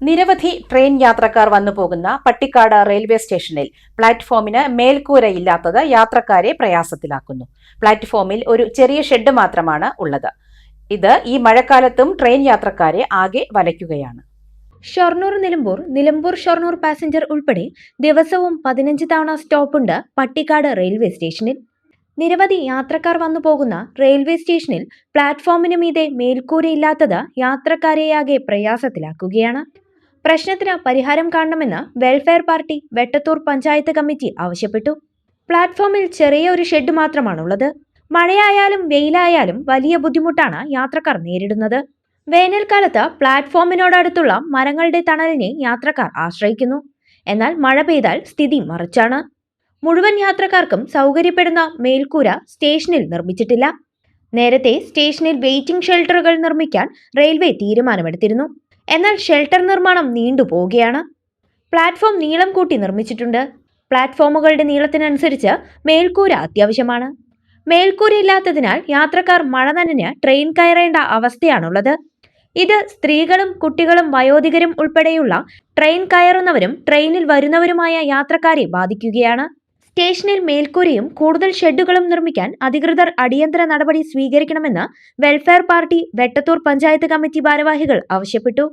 നിരവധി ട്രെയിൻ യാത്രക്കാർ വന്നുപോകുന്ന പട്ടിക്കാട് റെയിൽവേ സ്റ്റേഷനിൽ പ്ലാറ്റ്ഫോമിന് മേൽക്കൂരയില്ലാത്തത് യാത്രക്കാരെ പ്രയാസത്തിലാക്കുന്നു. പ്ലാറ്റ്ഫോമിൽ ഒരു ചെറിയ ഷെഡ് മാത്രമാണ് ഉള്ളത്. ഇത് ഈ മഴക്കാലത്തും ട്രെയിൻ യാത്രക്കാരെ ആകെ വലയ്ക്കുകയാണ്. ഷൊർണൂർ നിലമ്പൂർ, നിലമ്പൂർ ഷൊർണൂർ പാസഞ്ചർ ഉൾപ്പെടെ ദിവസവും 15 തവണ സ്റ്റോപ്പുണ്ട് പട്ടിക്കാട് റെയിൽവേ സ്റ്റേഷനിൽ. നിരവധി യാത്രക്കാർ വന്നു പോകുന്ന റെയിൽവേ സ്റ്റേഷനിൽ പ്ലാറ്റ്ഫോമിന് മീതെ മേൽക്കൂരയില്ലാത്തത് യാത്രക്കാരെയാകെ പ്രയാസത്തിലാക്കുകയാണ്. പ്രശ്നത്തിന് പരിഹാരം കാണണമെന്ന് welfare party Vettathur panchayat committee ആവശ്യപ്പെട്ടു. പ്ലാറ്റ്ഫോമിൽ ചെറിയ ഒരു ഷെഡ് മാത്രമാണുള്ളത്. മഴയായാലും വെയിലായാലും വലിയ ബുദ്ധിമുട്ടാണ് യാത്രക്കാർ നേരിടുന്നത്. വേനൽക്കാലത്ത് പ്ലാറ്റ്ഫോമിനോടടുത്തുള്ള മരങ്ങളുടെ തണലിനെ യാത്രക്കാർ ആശ്രയിക്കുന്നു. എന്നാൽ മഴ പെയ്താൽ സ്ഥിതി മറിച്ചാണ്. മുഴുവൻ യാത്രക്കാർക്കും സൗകര്യപ്പെടുന്ന മേൽക്കൂര സ്റ്റേഷനിൽ നിർമ്മിച്ചിട്ടില്ല. നേരത്തെ സ്റ്റേഷനിൽ വെയിറ്റിംഗ് ഷെൽട്ടറുകൾ നിർമ്മിക്കാൻ റെയിൽവേ തീരുമാനമെടുത്തിരുന്നു. എന്നാൽ ഷെൽട്ടർ നിർമ്മാണം നീണ്ടുപോവുകയാണ്. പ്ലാറ്റ്ഫോം നീളം കൂട്ടി നിർമ്മിച്ചിട്ടുണ്ട്. പ്ലാറ്റ്ഫോമുകളുടെ നീളത്തിനനുസരിച്ച് മേൽക്കൂര അത്യാവശ്യമാണ്. മേൽക്കൂരയില്ലാത്തതിനാൽ യാത്രക്കാർ മഴ നനഞ്ഞ് ട്രെയിൻ കയറേണ്ട അവസ്ഥയാണുള്ളത്. ഇത് സ്ത്രീകളും കുട്ടികളും വയോധികരും ഉൾപ്പെടെയുള്ള ട്രെയിൻ കയറുന്നവരും ട്രെയിനിൽ വരുന്നവരുമായ യാത്രക്കാരെ ബാധിക്കുകയാണ്. സ്റ്റേഷനിൽ മേൽക്കൂരയും കൂടുതൽ ഷെഡുകളും നിർമ്മിക്കാൻ അധികൃതർ അടിയന്തര നടപടി സ്വീകരിക്കണമെന്ന് welfare party Vettathur panchayat committee ഭാരവാഹികൾ ആവശ്യപ്പെട്ടു.